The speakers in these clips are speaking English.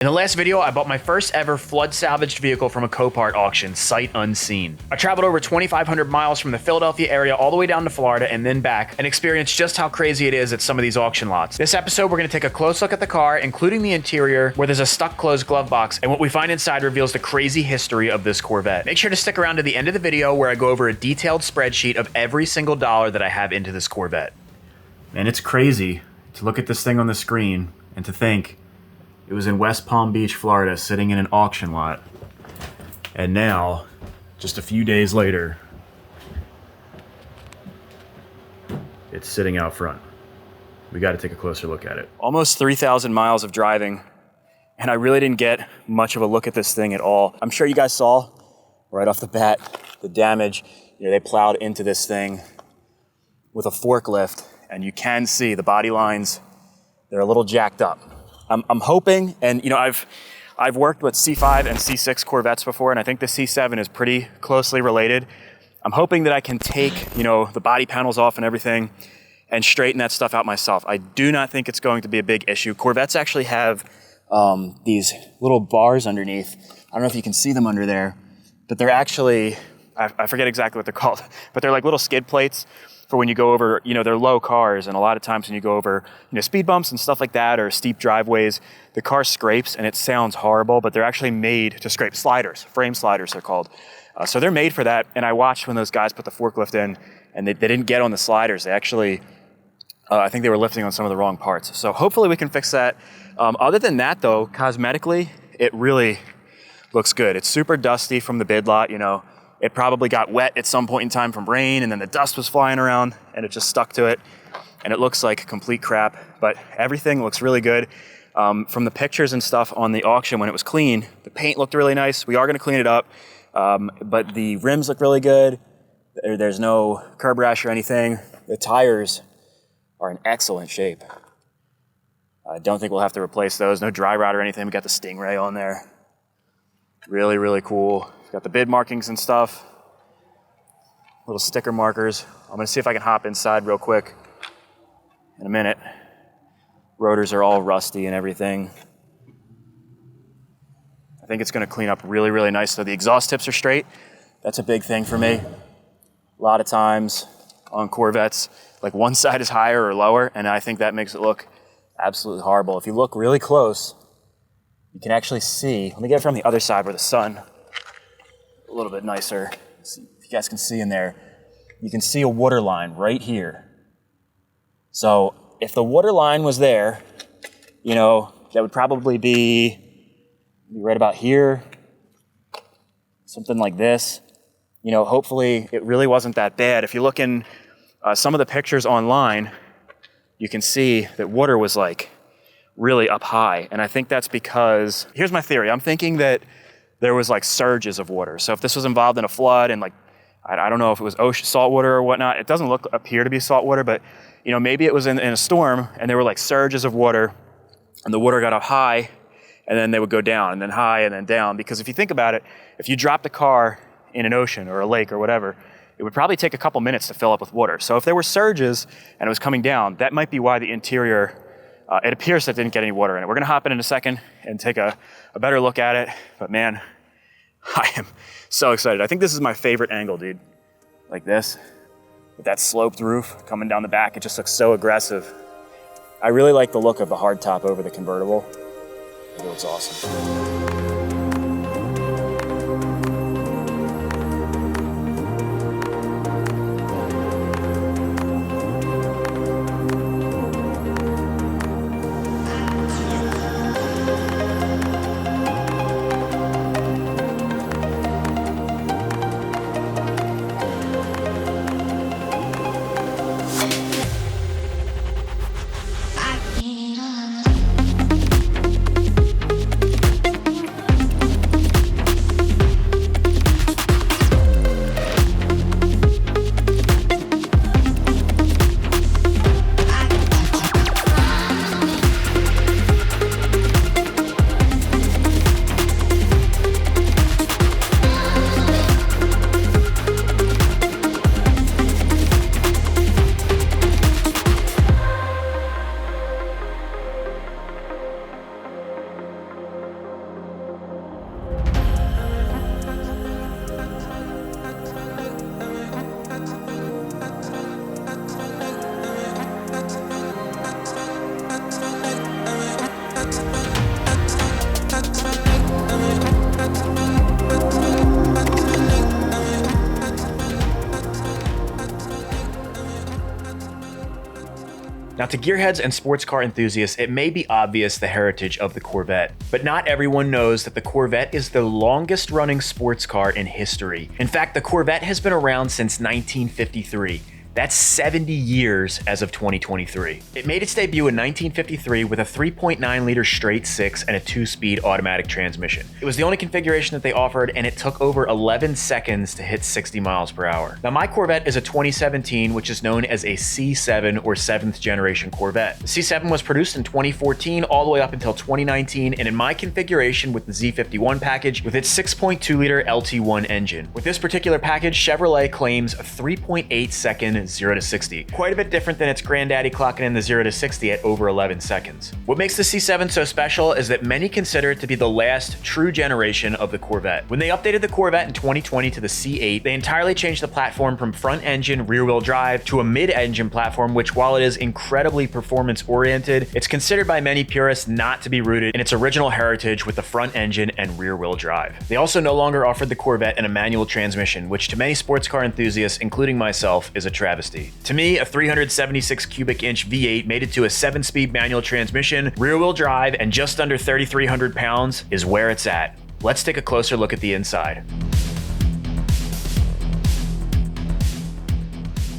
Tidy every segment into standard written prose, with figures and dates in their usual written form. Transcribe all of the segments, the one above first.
In the last video, I bought my first ever flood salvaged vehicle from a Copart auction, sight unseen. I traveled over 2,500 miles from the Philadelphia area all the way down to Florida and then back and experienced just how crazy it is at some of these auction lots. This episode, we're gonna take a close look at the car, including the interior, where there's a stuck closed glove box, and what we find inside reveals the crazy history of this Corvette. Make sure to stick around to the end of the video where I go over a detailed spreadsheet of every single dollar that I have into this Corvette. Man, it's crazy to look at this thing on the screen and to think it was in West Palm Beach, Florida, sitting in an auction lot. And now, just a few days later, it's sitting out front. We got to take a closer look at it. Almost 3,000 miles of driving, and I really didn't get much of a look at this thing at all. I'm sure you guys saw right off the bat the damage. You know, they plowed into this thing with a forklift, and you can see the body lines. They're a little jacked up. I'm hoping, and you know, I've worked with C5 and C6 Corvettes before, and I think the C7 is pretty closely related. I'm hoping that I can take, you know, the body panels off and everything and straighten that stuff out myself. I do not think it's going to be a big issue. Corvettes actually have these little bars underneath. I don't know if you can see them under there, but they're actually, I forget exactly what they're called, but they're like little skid plates for when you go over, you know, they're low cars, and a lot of times when you go over, you know, speed bumps and stuff like that, or steep driveways, the car scrapes and it sounds horrible, but they're actually made to scrape sliders, frame sliders they're called. So they're made for that, and I watched when those guys put the forklift in, and they didn't get on the sliders. They actually, I think they were lifting on some of the wrong parts. So hopefully we can fix that. Other than that though, cosmetically, it really looks good. It's super dusty from the bid lot, you know. It probably got wet at some point in time from rain, and then the dust was flying around and it just stuck to it. And it looks like complete crap, but everything looks really good. From the pictures and stuff on the auction when it was clean, the paint looked really nice. We are gonna clean it up, but the rims look really good. There's no curb rash or anything. The tires are in excellent shape. I don't think we'll have to replace those. No dry rot or anything. We got the Stingray on there. Really, really cool. Got the bid markings and stuff. Little sticker markers. I'm gonna see if I can hop inside real quick in a minute. Rotors are all rusty and everything. I think it's gonna clean up really, really nice. So the exhaust tips are straight. That's a big thing for me. A lot of times on Corvettes, like one side is higher or lower, and I think that makes it look absolutely horrible. If you look really close, you can actually see, let me get it from the other side where the sun, a little bit nicer. See if you guys can see in there, you can see a water line right here. So if the water line was there, you know, that would probably be right about here, something like this. You know, hopefully it really wasn't that bad. If you look in some of the pictures online, you can see that water was like really up high. And I think that's because, here's my theory. I'm thinking that there was like surges of water. So if this was involved in a flood and like, I don't know if it was ocean salt water or whatnot, it doesn't appear to be salt water, but you know, maybe it was in a storm and there were like surges of water and the water got up high and then they would go down and then high and then down. Because if you think about it, if you dropped a car in an ocean or a lake or whatever, it would probably take a couple minutes to fill up with water. So if there were surges and it was coming down, that might be why the interior, it appears that it didn't get any water in it. We're gonna hop in a second and take a better look at it, but man, I am so excited. I think this is my favorite angle, dude. Like this, with that sloped roof coming down the back, it just looks so aggressive. I really like the look of the hardtop over the convertible. It looks awesome. to gearheads and sports car enthusiasts, it may be obvious the heritage of the Corvette, but not everyone knows that the Corvette is the longest running sports car in history. In fact, the Corvette has been around since 1953. That's 70 years as of 2023. It made its debut in 1953 with a 3.9 liter straight six and a 2-speed automatic transmission. It was the only configuration that they offered, and it took over 11 seconds to hit 60 miles per hour. Now, my Corvette is a 2017, which is known as a C7 or 7th generation Corvette. The C7 was produced in 2014 all the way up until 2019, and in my configuration with the Z51 package with its 6.2 liter LT1 engine. With this particular package, Chevrolet claims a 3.8 second 0 to 60. Quite a bit different than its granddaddy clocking in the 0 to 60 at over 11 seconds. What makes the C7 so special is that many consider it to be the last true generation of the Corvette. When they updated the Corvette in 2020 to the C8, they entirely changed the platform from front engine rear-wheel drive to a mid-engine platform, which, while it is incredibly performance-oriented, it's considered by many purists not to be rooted in its original heritage with the front engine and rear-wheel drive. They also no longer offered the Corvette in a manual transmission, which to many sports car enthusiasts, including myself, is a travesty. To me, a 376 cubic inch V8 mated to a 7-speed manual transmission, rear-wheel drive, and just under 3,300 pounds is where it's at. Let's take a closer look at the inside.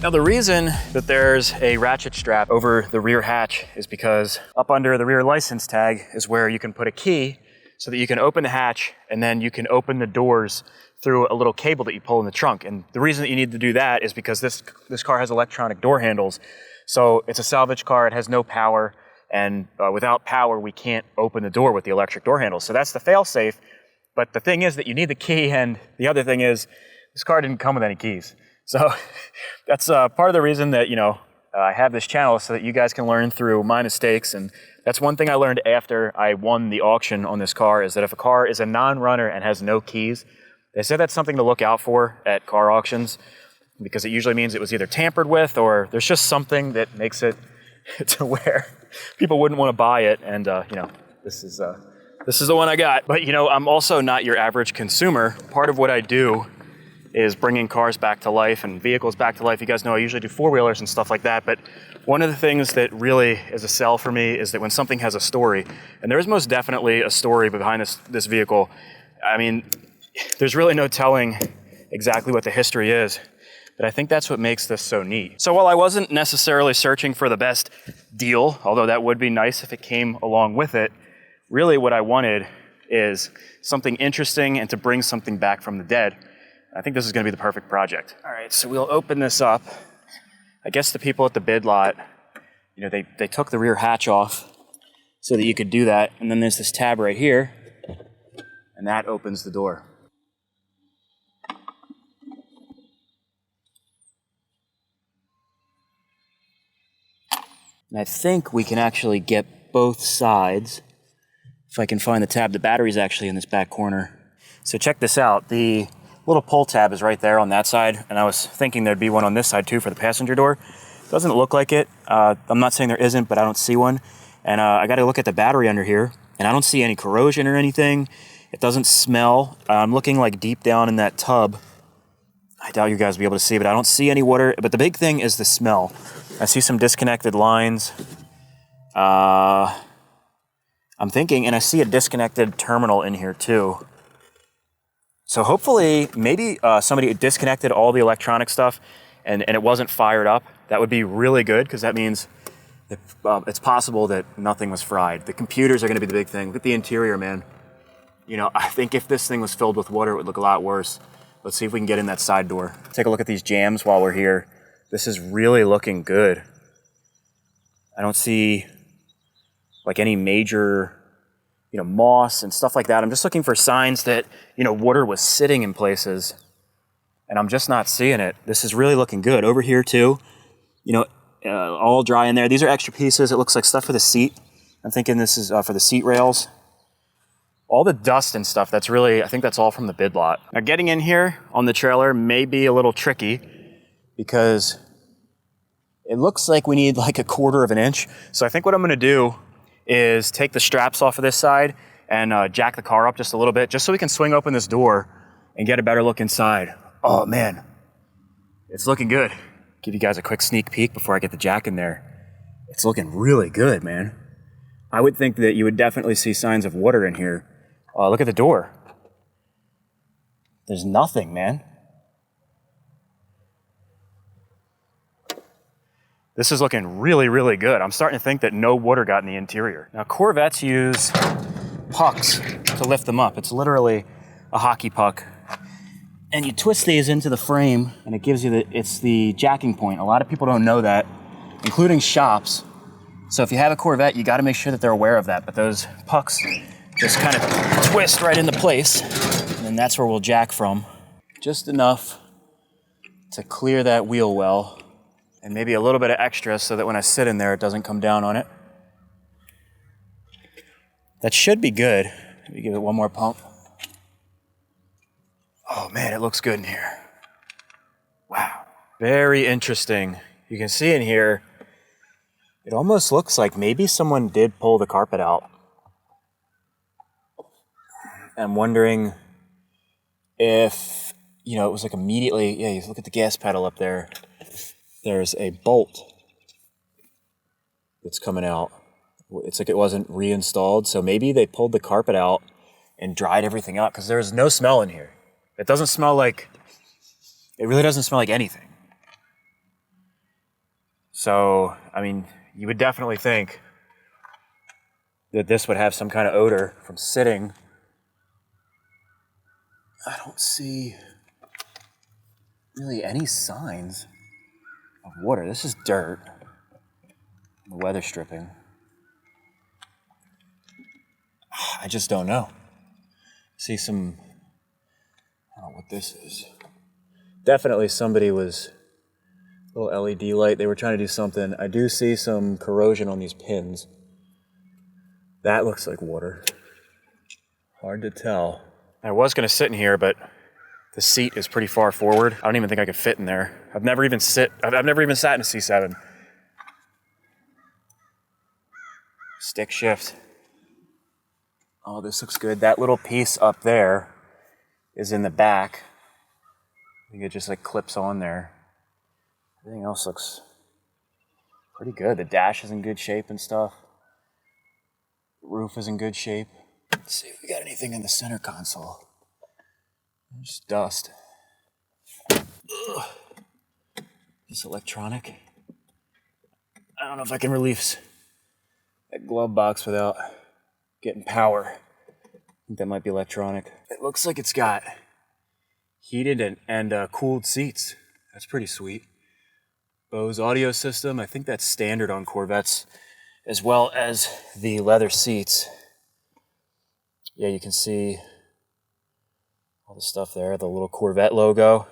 Now, the reason that there's a ratchet strap over the rear hatch is because up under the rear license tag is where you can put a key so that you can open the hatch and then you can open the doors through a little cable that you pull in the trunk. And the reason that you need to do that is because this car has electronic door handles. So it's a salvage car, it has no power, and without power, we can't open the door with the electric door handles. So that's the fail-safe. But the thing is that you need the key, and the other thing is this car didn't come with any keys. So that's part of the reason that, I have this channel, so that you guys can learn through my mistakes. And that's one thing I learned after I won the auction on this car, is that if a car is a non-runner and has no keys, they say that's something to look out for at car auctions, because it usually means it was either tampered with or there's just something that makes it to where people wouldn't want to buy it. And, this is the one I got. But, I'm also not your average consumer. Part of what I do is bringing cars back to life and vehicles back to life. You guys know I usually do four-wheelers and stuff like that. But one of the things that really is a sell for me is that when something has a story, and there is most definitely a story behind this vehicle. I mean, there's really no telling exactly what the history is, but I think that's what makes this so neat. So while I wasn't necessarily searching for the best deal, although that would be nice if it came along with it, really what I wanted is something interesting and to bring something back from the dead. I think this is going to be the perfect project. All right, so we'll open this up. I guess the people at the bid lot, they took the rear hatch off so that you could do that, and then there's this tab right here, and that opens the door. And I think we can actually get both sides. If I can find the tab, the battery's actually in this back corner. So check this out. The little pull tab is right there on that side, and I was thinking there'd be one on this side too for the passenger door. Doesn't look like it. I'm not saying there isn't, but I don't see one. And I got to look at the battery under here, and I don't see any corrosion or anything. It doesn't smell. I'm looking like deep down in that tub. I doubt you guys will be able to see, but I don't see any water. But the big thing is the smell. I see some disconnected lines. I'm thinking, and I see a disconnected terminal in here too. So hopefully, maybe somebody disconnected all the electronic stuff and it wasn't fired up. That would be really good, because that means that, it's possible that nothing was fried. The computers are going to be the big thing. Look at the interior, man. I think if this thing was filled with water, it would look a lot worse. Let's see if we can get in that side door. Take a look at these jams while we're here. This is really looking good. I don't see like any major, moss and stuff like that. I'm just looking for signs that, water was sitting in places, and I'm just not seeing it. This is really looking good. Over here too, all dry in there. These are extra pieces. It looks like stuff for the seat. I'm thinking this is for the seat rails. All the dust and stuff, I think that's all from the bid lot. Now, getting in here on the trailer may be a little tricky, because it looks like we need like 1/4 of an inch. So I think what I'm gonna do is take the straps off of this side and jack the car up just a little bit, just so we can swing open this door and get a better look inside. Oh man, it's looking good. Give you guys a quick sneak peek before I get the jack in there. It's looking really good, man. I would think that you would definitely see signs of water in here. Look at the door. There's nothing, man. This is looking really, really good. I'm starting to think that no water got in the interior. Now, Corvettes use pucks to lift them up. It's literally a hockey puck. And you twist these into the frame, and it gives you it's the jacking point. A lot of people don't know that, including shops. So if you have a Corvette, you gotta make sure that they're aware of that. But those pucks just kind of twist right into place, and that's where we'll jack from. Just enough to clear that wheel well, and maybe a little bit of extra so that when I sit in there, it doesn't come down on it. That should be good. Let me give it one more pump. Oh man, it looks good in here. Wow. Very interesting. You can see in here, it almost looks like maybe someone did pull the carpet out. I'm wondering if, you know, it was like immediately, yeah, you look at the gas pedal up there. There's a bolt that's coming out. It's like it wasn't reinstalled, so maybe they pulled the carpet out and dried everything out, because there's no smell in here. It doesn't smell like, it really doesn't smell like anything. So, I mean, you would definitely think that this would have some kind of odor from sitting. I don't see really any signs of water. This is dirt. The weather stripping. I just don't know. See some, I don't know what this is. Definitely somebody was, little LED light, they were trying to do something. I do see some corrosion on these pins. That looks like water. Hard to tell. I was gonna sit in here, but the seat is pretty far forward. I don't even think I could fit in there. I've never even sat in a C7. Stick shift. Oh, this looks good. That little piece up there is in the back. I think it just like clips on there. Everything else looks pretty good. The dash is in good shape and stuff. The roof is in good shape. Let's see if we got anything in the center console. Just dust. Ugh. This electronic. I don't know if I can release that glove box without getting power. I think that might be electronic. It looks like it's got heated and cooled seats. That's pretty sweet. Bose audio system. I think that's standard on Corvettes, as well as the leather seats. Yeah, you can see all the stuff there, the little Corvette logo.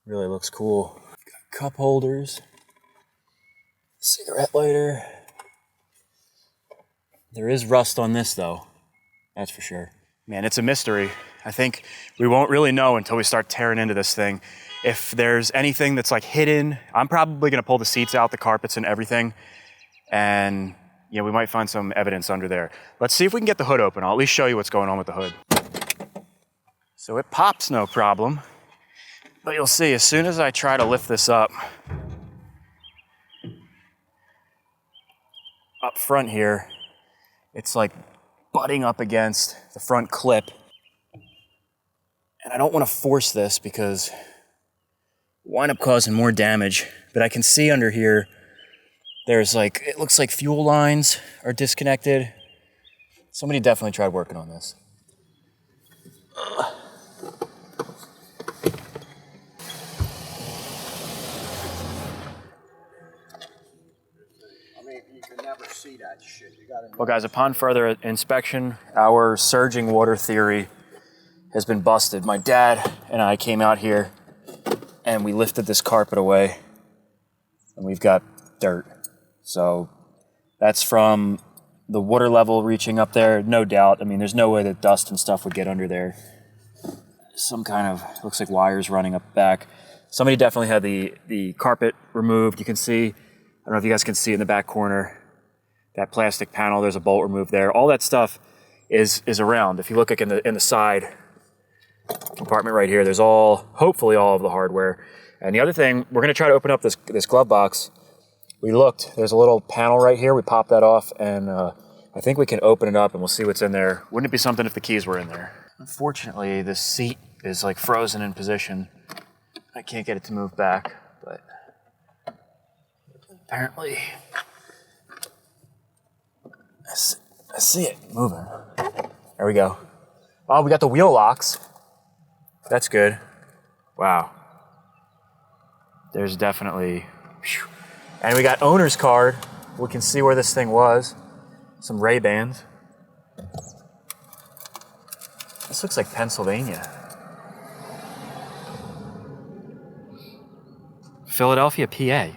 Really looks cool. Got cup holders, cigarette lighter. There is rust on this though, that's for sure. Man, it's a mystery. I think we won't really know until we start tearing into this thing. If there's anything that's like hidden, I'm probably gonna pull the seats out, the carpets and everything, and yeah, we might find some evidence under there. Let's see if we can get the hood open. I'll at least show you what's going on with the hood. So it pops no problem, but you'll see as soon as I try to lift this up front here, it's like butting up against the front clip. And I don't want to force this because it wind up causing more damage, but I can see under here, there's like, it looks like fuel lines are disconnected. Somebody definitely tried working on this. See that shit. You gotta Well guys, upon further inspection, our surging water theory has been busted. My dad and I came out here and we lifted this carpet away and we've got dirt. So that's from the water level reaching up there, no doubt. I mean, there's no way that dust and stuff would get under there. Some kind of, looks like wires running up back. Somebody definitely had the carpet removed. You can see, I don't know if you guys can see in the back corner, that plastic panel, there's a bolt removed there. All that stuff is around. If you look like in the side compartment right here, there's hopefully all of the hardware. And the other thing, we're gonna try to open up this glove box we looked. There's a little panel right here. We pop that off, and I think we can open it up, and we'll see what's in there. Wouldn't it be something if the keys were in there? Unfortunately, this seat is like frozen in position. I can't get it to move back, but apparently I see it moving. There we go. Oh, we got the wheel locks. That's good. Wow. There's definitely... Whew. And we got owner's card. We can see where this thing was. Some Ray-Bans. This looks like Pennsylvania. Philadelphia, PA.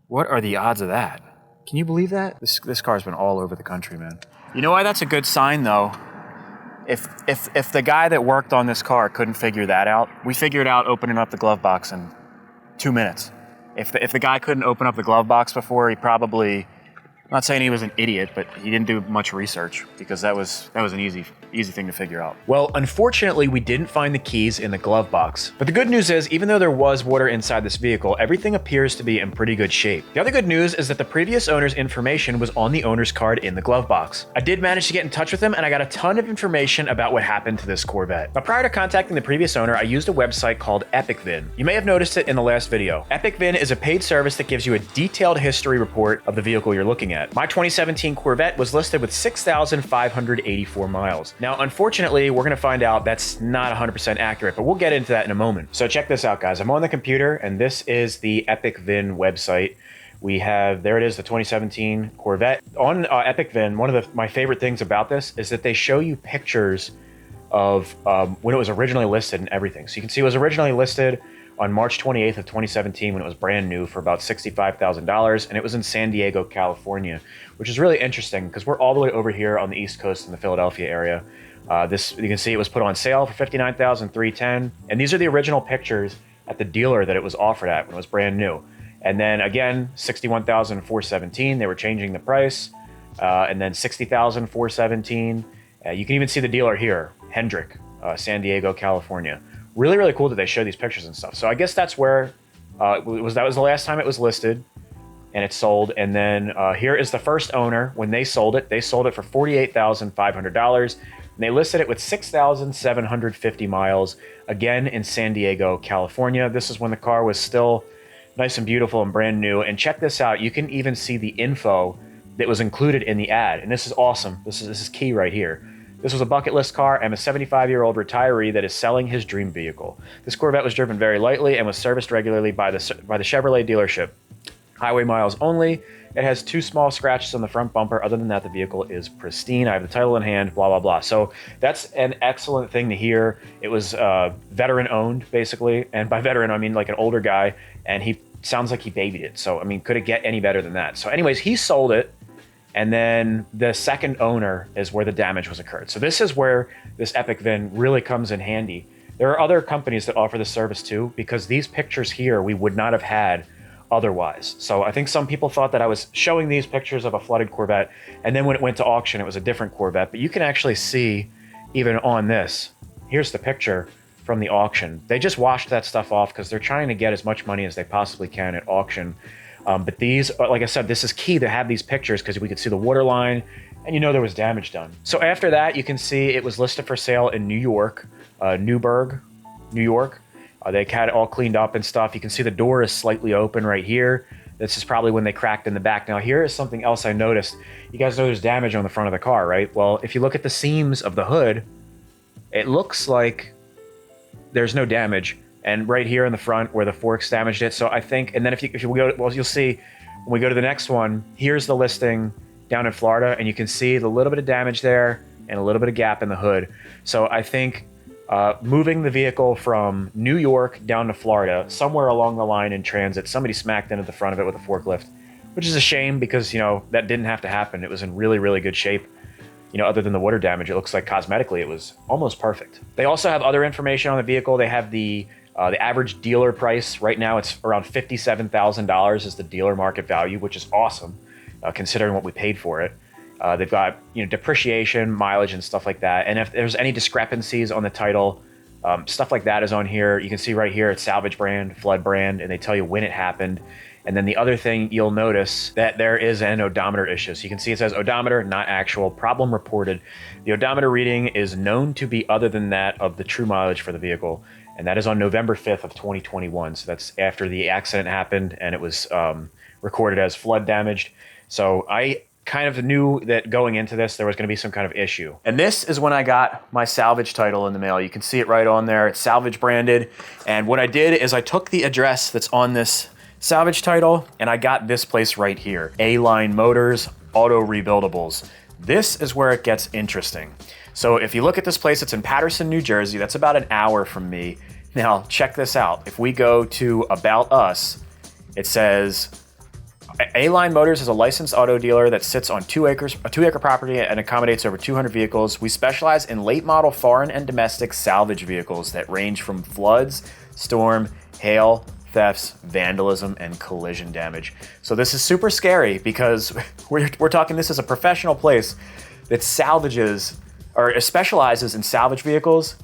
What are the odds of that? Can you believe that? This car's been all over the country, man. You know why that's a good sign, though? If the guy that worked on this car couldn't figure that out, we figured out opening up the glove box in 2 minutes. If the guy couldn't open up the glove box before, he probably, I'm not saying he was an idiot, but he didn't do much research, because that was an easy thing to figure out. Well, unfortunately, we didn't find the keys in the glove box. But the good news is, even though there was water inside this vehicle, everything appears to be in pretty good shape. The other good news is that the previous owner's information was on the owner's card in the glove box. I did manage to get in touch with him, and I got a ton of information about what happened to this Corvette. Now, prior to contacting the previous owner, I used a website called EpicVin. You may have noticed it in the last video. EpicVin is a paid service that gives you a detailed history report of the vehicle you're looking at. My 2017 Corvette was listed with 6,584 miles. Now, unfortunately, we're gonna find out that's not 100% accurate, but we'll get into that in a moment. So check this out, guys. I'm on the computer, and this is the EpicVin website. We have, there it is, the 2017 Corvette. On EpicVin, one of my favorite things about this is that they show you pictures of when it was originally listed and everything. So you can see it was originally listed on March 28th of 2017 when it was brand new for about $65,000, and it was in San Diego, California, which is really interesting because we're all the way over here on the East Coast in the Philadelphia area. You can see it was put on sale for $59,310, and these are the original pictures at the dealer that it was offered at when it was brand new. And then again, $61,417. They were changing the price, and then $60,417. You can even see the dealer here, Hendrick, San Diego, California. Really, really cool that they show these pictures and stuff. So I guess that's where that was the last time it was listed and it sold. And then here is the first owner. When they sold it for $48,500. And they listed it with 6,750 miles, again in San Diego, California. This is when the car was still nice and beautiful and brand new. And check this out. You can even see the info that was included in the ad. And this is awesome. This is key right here. This was a bucket list car. I'm a 75-year-old retiree that is selling his dream vehicle. This Corvette was driven very lightly and was serviced regularly by the Chevrolet dealership. Highway miles only. It has 2 small scratches on the front bumper. Other than that, the vehicle is pristine. I have the title in hand, blah, blah, blah. So that's an excellent thing to hear. It was veteran owned, basically. And by veteran, I mean like an older guy. And he sounds like he babied it. So, I mean, could it get any better than that? So anyways, he sold it. And then the second owner is where the damage was occurred. So this is where this EpicVin really comes in handy. There are other companies that offer this service too, because these pictures here we would not have had otherwise. So I think some people thought that I was showing these pictures of a flooded Corvette, and then when it went to auction, it was a different Corvette. But you can actually see, even on this, here's the picture from the auction. They just washed that stuff off because they're trying to get as much money as they possibly can at auction. But these, like I said, this is key to have these pictures because we could see the water line and you know there was damage done. So after that, you can see it was listed for sale in New York, Newburgh, New York. They had it all cleaned up and stuff. You can see the door is slightly open right here. This is probably when they cracked in the back. Now here is something else I noticed. You guys know there's damage on the front of the car, right? Well, if you look at the seams of the hood, it looks like there's no damage. And right here in the front where the forks damaged it. So I think, and then if you go, well, you'll see when we go to the next one, here's the listing down in Florida, and you can see the little bit of damage there and a little bit of gap in the hood. So I think moving the vehicle from New York down to Florida, somewhere along the line in transit, somebody smacked into the front of it with a forklift, which is a shame because, you know, that didn't have to happen. It was in really, really good shape. You know, other than the water damage, it looks like cosmetically it was almost perfect. They also have other information on the vehicle. They have the average dealer price. Right now it's around $57,000 is the dealer market value, which is awesome considering what we paid for it. They've got, you know, depreciation, mileage, and stuff like that. And if there's any discrepancies on the title, stuff like that is on here. You can see right here it's salvage brand, flood brand, and they tell you when it happened. And then the other thing you'll notice that there is an odometer issue. So you can see it says odometer, not actual, problem reported. The odometer reading is known to be other than that of the true mileage for the vehicle. And that is on November 5th of 2021. So that's after the accident happened and it was recorded as flood damaged. So I kind of knew that going into this, there was going to be some kind of issue. And this is when I got my salvage title in the mail. You can see it right on there. It's salvage branded. And what I did is I took the address that's on this salvage title and I got this place right here. A-Line Motors, Auto Rebuildables. This is where it gets interesting. So if you look at this place, it's in Paterson, New Jersey. That's about an hour from me. Now, check this out. If we go to About Us, it says, A-Line Motors is a licensed auto dealer that sits on a 2-acre property and accommodates over 200 vehicles. We specialize in late model foreign and domestic salvage vehicles that range from floods, storm, hail, thefts, vandalism, and collision damage. So this is super scary because we're talking this is a professional place that salvages or specializes in salvage vehicles,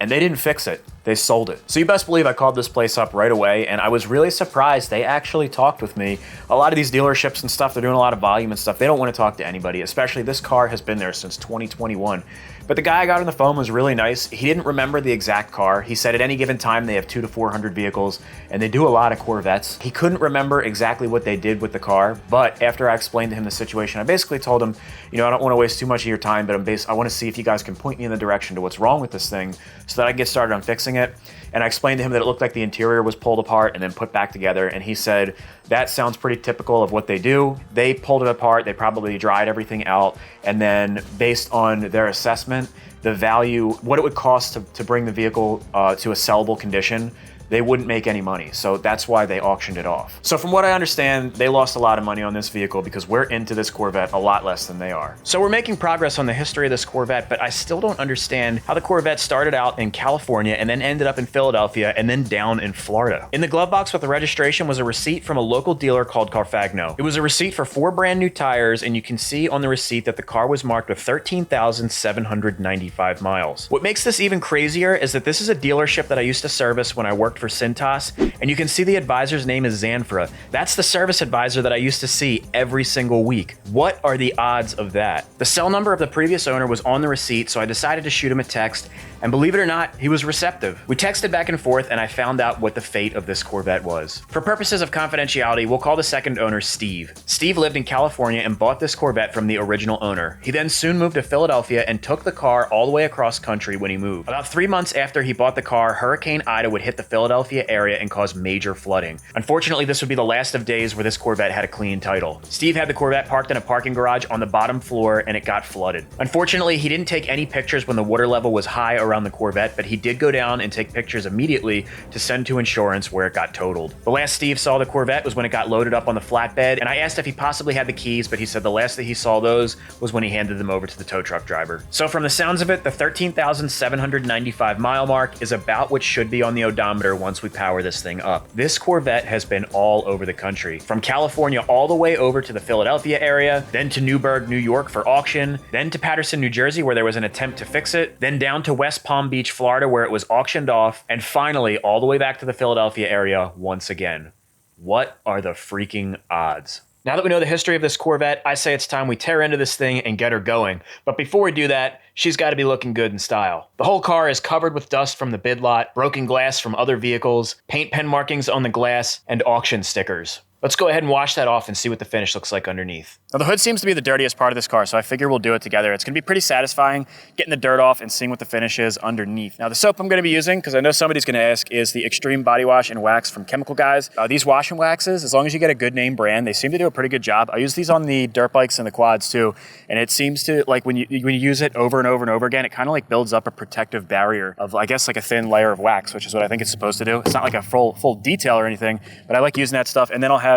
and they didn't fix it. They sold it. So you best believe I called this place up right away, and I was really surprised they actually talked with me. A lot of these dealerships and stuff, they're doing a lot of volume and stuff. They don't want to talk to anybody, especially this car has been there since 2021. But the guy I got on the phone was really nice. He didn't remember the exact car. He said at any given time they have 200 to 400 vehicles, and they do a lot of Corvettes. He couldn't remember exactly what they did with the car, but after I explained to him the situation, I basically told him, you know, I don't want to waste too much of your time, but I want to see if you guys can point me in the direction to what's wrong with this thing so that I can get started on fixing it. And I explained to him that it looked like the interior was pulled apart and then put back together. And he said, that sounds pretty typical of what they do. They pulled it apart. They probably dried everything out. And then based on their assessment, the value, what it would cost to bring the vehicle to a sellable condition, they wouldn't make any money. So that's why they auctioned it off. So from what I understand, they lost a lot of money on this vehicle because we're into this Corvette a lot less than they are. So we're making progress on the history of this Corvette, but I still don't understand how the Corvette started out in California and then ended up in Philadelphia and then down in Florida. In the glove box with the registration was a receipt from a local dealer called Carfagno. It was a receipt for 4 brand new tires, and you can see on the receipt that the car was marked with 13,795 miles. What makes this even crazier is that this is a dealership that I used to service when I worked for Cintas, and you can see the advisor's name is Zanfra. That's the service advisor that I used to see every single week. What are the odds of that? The cell number of the previous owner was on the receipt, so I decided to shoot him a text, and believe it or not, he was receptive. We texted back and forth, and I found out what the fate of this Corvette was. For purposes of confidentiality, we'll call the second owner Steve. Steve lived in California and bought this Corvette from the original owner. He then soon moved to Philadelphia and took the car all the way across country when he moved. About 3 months after he bought the car, Hurricane Ida would hit the Philadelphia area and cause major flooding. Unfortunately, this would be the last of days where this Corvette had a clean title. Steve had the Corvette parked in a parking garage on the bottom floor, and it got flooded. Unfortunately, he didn't take any pictures when the water level was high around the Corvette, but he did go down and take pictures immediately to send to insurance where it got totaled. The last Steve saw the Corvette was when it got loaded up on the flatbed, and I asked if he possibly had the keys, but he said the last that he saw those was when he handed them over to the tow truck driver. So from the sounds of it, the 13,795 mile mark is about what should be on the odometer once we power this thing up. This Corvette has been all over the country, from California all the way over to the Philadelphia area, then to Newburgh, New York for auction, then to Paterson, New Jersey, where there was an attempt to fix it, then down to West Palm Beach, Florida, where it was auctioned off, and finally all the way back to the Philadelphia area once again. What are the freaking odds? Now that we know the history of this Corvette, I say it's time we tear into this thing and get her going. But before we do that, she's got to be looking good in style. The whole car is covered with dust from the bid lot, broken glass from other vehicles, paint pen markings on the glass, and auction stickers. Let's go ahead and wash that off and see what the finish looks like underneath. Now the hood seems to be the dirtiest part of this car, so I figure we'll do it together. It's gonna be pretty satisfying getting the dirt off and seeing what the finish is underneath. Now the soap I'm gonna be using, because I know somebody's gonna ask, is the Extreme Body Wash and Wax from Chemical Guys. These wash and waxes, as long as you get a good name brand, they seem to do a pretty good job. I use these on the dirt bikes and the quads too, and it seems to, like when you use it over and over and over again, it kind of like builds up a protective barrier of, I guess, like a thin layer of wax, which is what I think it's supposed to do. It's not like a full detail or anything, but I like using that stuff. And then I'll have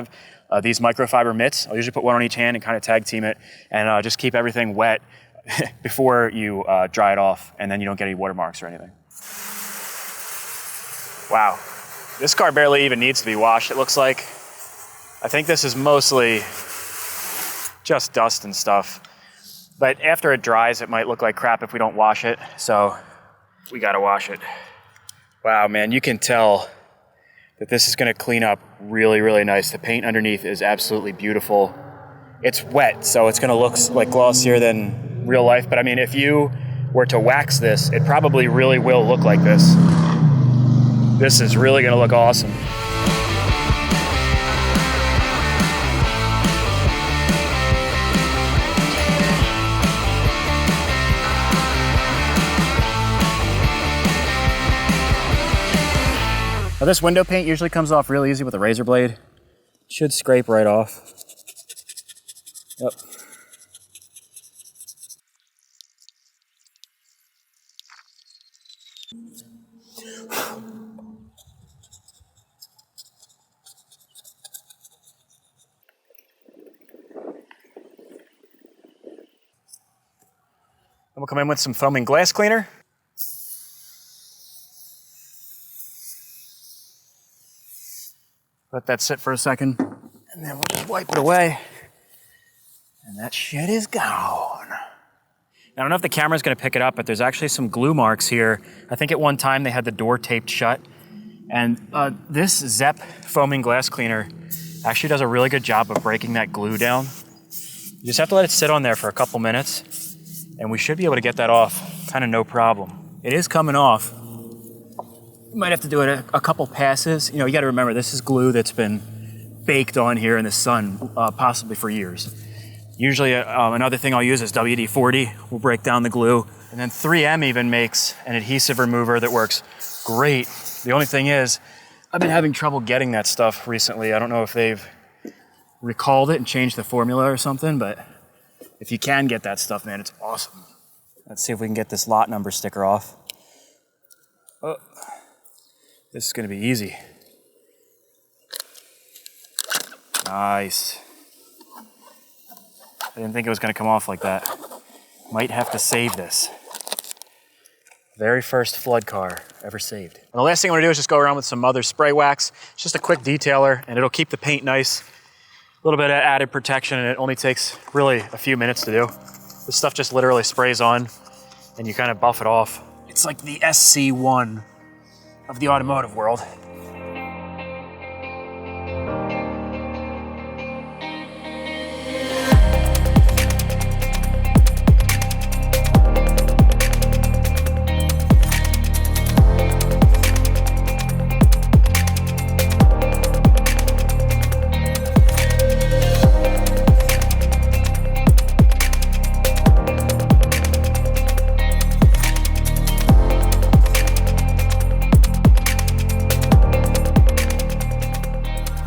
these microfiber mitts. I'll usually put one on each hand and kind of tag team it and just keep everything wet before you dry it off, and then you don't get any watermarks or anything. Wow, this car barely even needs to be washed, it looks like. I think this is mostly just dust and stuff. But after it dries, it might look like crap if we don't wash it, so we gotta wash it. Wow, man, you can tell that this is gonna clean up really, really nice. The paint underneath is absolutely beautiful. It's wet, so it's gonna look like glossier than real life, but I mean, if you were to wax this, it probably really will look like this. This is really gonna look awesome. Now this window paint usually comes off real easy with a razor blade. Should scrape right off. Yep. Then we'll come in with some foaming glass cleaner. Let that sit for a second, and then we'll just wipe it away. And that shit is gone. Now, I don't know if the camera's gonna pick it up, but there's actually some glue marks here. I think at one time they had the door taped shut. And this Zepp foaming glass cleaner actually does a really good job of breaking that glue down. You just have to let it sit on there for a couple minutes, and we should be able to get that off kind of no problem. It is coming off. You might have to do it a couple passes. You know, you gotta remember, this is glue that's been baked on here in the sun, possibly for years. Usually another thing I'll use is WD-40. We'll break down the glue. And then 3M even makes an adhesive remover that works great. The only thing is, I've been having trouble getting that stuff recently. I don't know if they've recalled it and changed the formula or something, but if you can get that stuff, man, it's awesome. Let's see if we can get this lot number sticker off. Oh, this is gonna be easy. Nice. I didn't think it was gonna come off like that. Might have to save this. Very first flood car ever saved. And the last thing I'm gonna do is just go around with some Mother spray wax. It's just a quick detailer, and it'll keep the paint nice. A little bit of added protection, and it only takes really a few minutes to do. This stuff just literally sprays on, and you kind of buff it off. It's like the SC1 of the automotive world.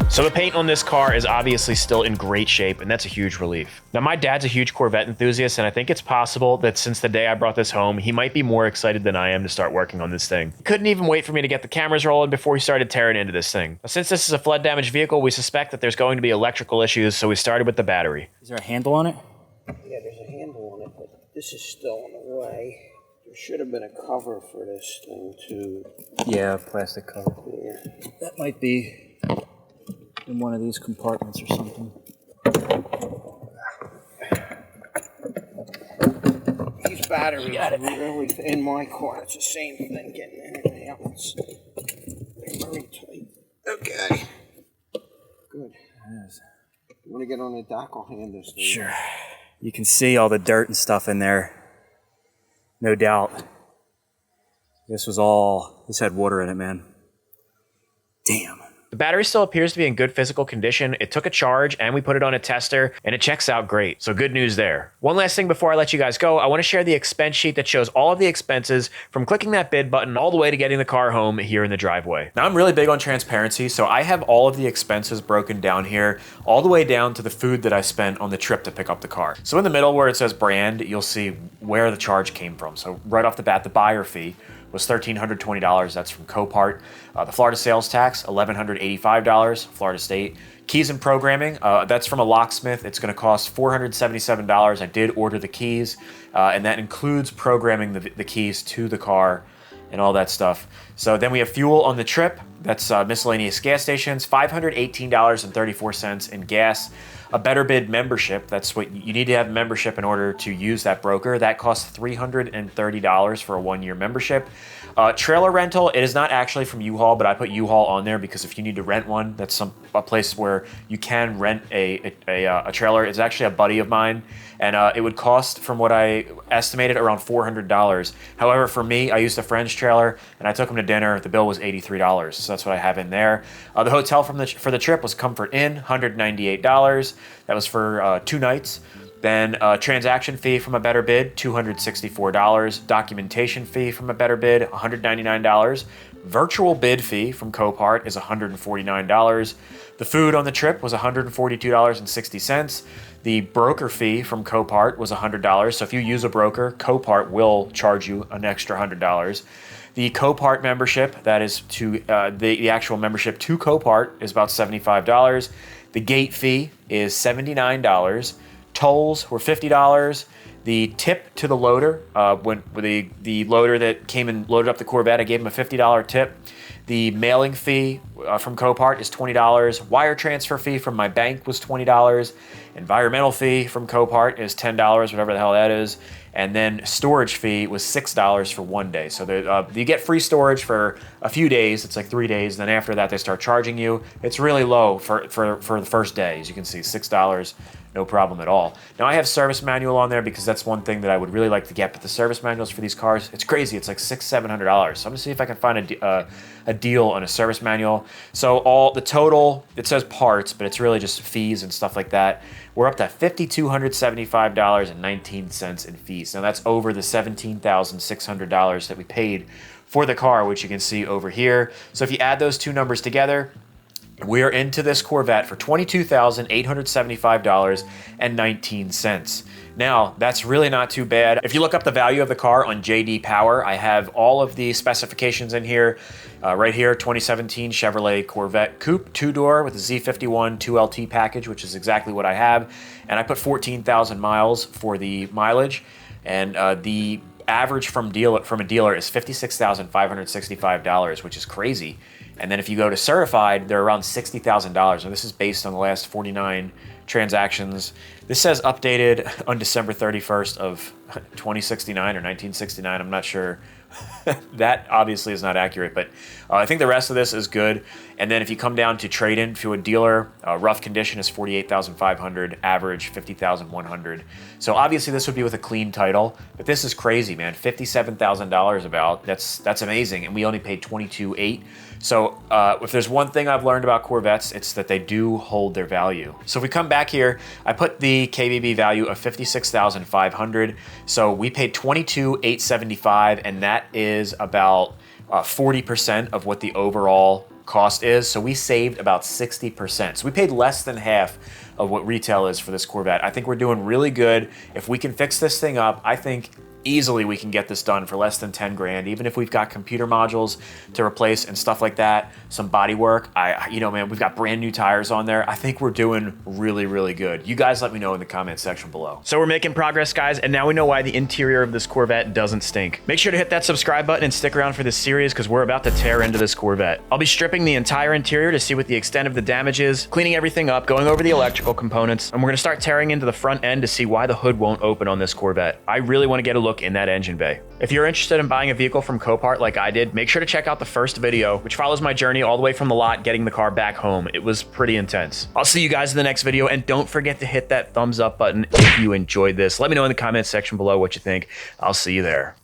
So the paint on this car is obviously still in great shape, and that's a huge relief. Now, my dad's a huge Corvette enthusiast, and I think it's possible that since the day I brought this home, he might be more excited than I am to start working on this thing. He couldn't even wait for me to get the cameras rolling before he started tearing into this thing. Now, since this is a flood damaged vehicle, we suspect that there's going to be electrical issues, so we started with the battery. Is there a handle on it? Yeah, there's a handle on it, but this is still in the way. There should have been a cover for this thing too. Yeah, plastic cover. Yeah. That might be in one of these compartments or something. These batteries are really in my car. It's the same thing getting anything else. They're very tight. Okay. Good. Yes. You want to get on the dock? I'll hand this to you. Sure. You can see all the dirt and stuff in there. No doubt. This had water in it, man. Damn. The battery still appears to be in good physical condition. It took a charge and we put it on a tester and it checks out great. So good news there. One last thing before I let you guys go, I want to share the expense sheet that shows all of the expenses from clicking that bid button all the way to getting the car home here in the driveway. Now, I'm really big on transparency, so I have all of the expenses broken down here, all the way down to the food that I spent on the trip to pick up the car. So in the middle where it says brand, you'll see where the charge came from. So right off the bat, the buyer fee was $1,320. That's from Copart. The Florida sales tax, $1,185, Florida State. Keys and programming, that's from a locksmith. It's going to cost $477. I did order the keys, and that includes programming the keys to the car and all that stuff. So then we have fuel on the trip. That's miscellaneous gas stations, $518.34 in gas. a Better Bid membership. That's what you need to have, membership in order to use that broker. That costs $330 for a 1-year membership. Trailer rental, it is not actually from U-Haul, but I put U-Haul on there because if you need to rent one, that's a place where you can rent a trailer. It's actually a buddy of mine, and it would cost, from what I estimated, around $400. However, for me, I used a friend's trailer, and I took him to dinner. The bill was $83, so that's what I have in there. The hotel for the trip was Comfort Inn, $198. That was for 2 nights. Then transaction fee from a Better Bid, $264. Documentation fee from a Better Bid, $199. Virtual bid fee from Copart is $149. The food on the trip was $142.60. The broker fee from Copart was $100. So if you use a broker, Copart will charge you an extra $100. The Copart membership, that is to the actual membership to Copart, is about $75. The gate fee is $79. Tolls were $50. The tip to the loader, when the loader that came and loaded up the Corvette, I gave him a $50 tip. The mailing fee from Copart is $20. Wire transfer fee from my bank was $20. Environmental fee from Copart is $10, whatever the hell that is. And then storage fee was $6 for 1 day. So you get free storage for a few days. It's like 3 days. Then after that, they start charging you. It's really low for the first day. As you can see, $6, no problem at all. Now I have service manual on there because that's one thing that I would really like to get. But the service manuals for these cars, it's crazy. It's like $600-700. So I'm gonna see if I can find a deal on a service manual. So all the total, it says parts, but it's really just fees and stuff like that. We're up to $5,275.19 in fees. Now that's over the $17,600 that we paid for the car, which you can see over here. So if you add those two numbers together, we are into this Corvette for $22,875.19. Now, that's really not too bad. If you look up the value of the car on JD Power, I have all of the specifications in here. Right here, 2017 Chevrolet Corvette Coupe, 2-door with a Z51 2LT package, which is exactly what I have. And I put 14,000 miles for the mileage. And the average from a dealer is $56,565, which is crazy. And then if you go to certified, they're around $60,000. And this is based on the last 49 transactions. This says updated on December 31st of 2069 or 1969. I'm not sure. That obviously is not accurate, but I think the rest of this is good. And then if you come down to trade-in to a dealer, rough condition is $48,500, average $50,100. So obviously this would be with a clean title, but this is crazy, man. $57,000 about. That's amazing, and we only paid $22,800. So if there's one thing I've learned about Corvettes, it's that they do hold their value. So if we come back here, I put the KBB value of $56,500. So we paid $22,875, and that is about 40% of what the overall cost is. So we saved about 60%. So we paid less than half of what retail is for this Corvette. I think we're doing really good. If we can fix this thing up, I think easily we can get this done for less than 10 grand, even if we've got computer modules to replace and stuff like that, some body work. Man, we've got brand new tires on there. I think we're doing really, really good. You guys let me know in the comment section below. So we're making progress, guys, and now we know why the interior of this Corvette doesn't stink. Make sure to hit that subscribe button and stick around for this series because we're about to tear into this Corvette. I'll be stripping the entire interior to see what the extent of the damage is, cleaning everything up, going over the electrical components, and we're gonna start tearing into the front end to see why the hood won't open on this Corvette. I really wanna get a look in that engine bay. If you're interested in buying a vehicle from Copart like I did, make sure to check out the first video, which follows my journey all the way from the lot getting the car back home. It was pretty intense. I'll see you guys in the next video, and don't forget to hit that thumbs up button if you enjoyed this. Let me know in the comments section below what you think. I'll see you there.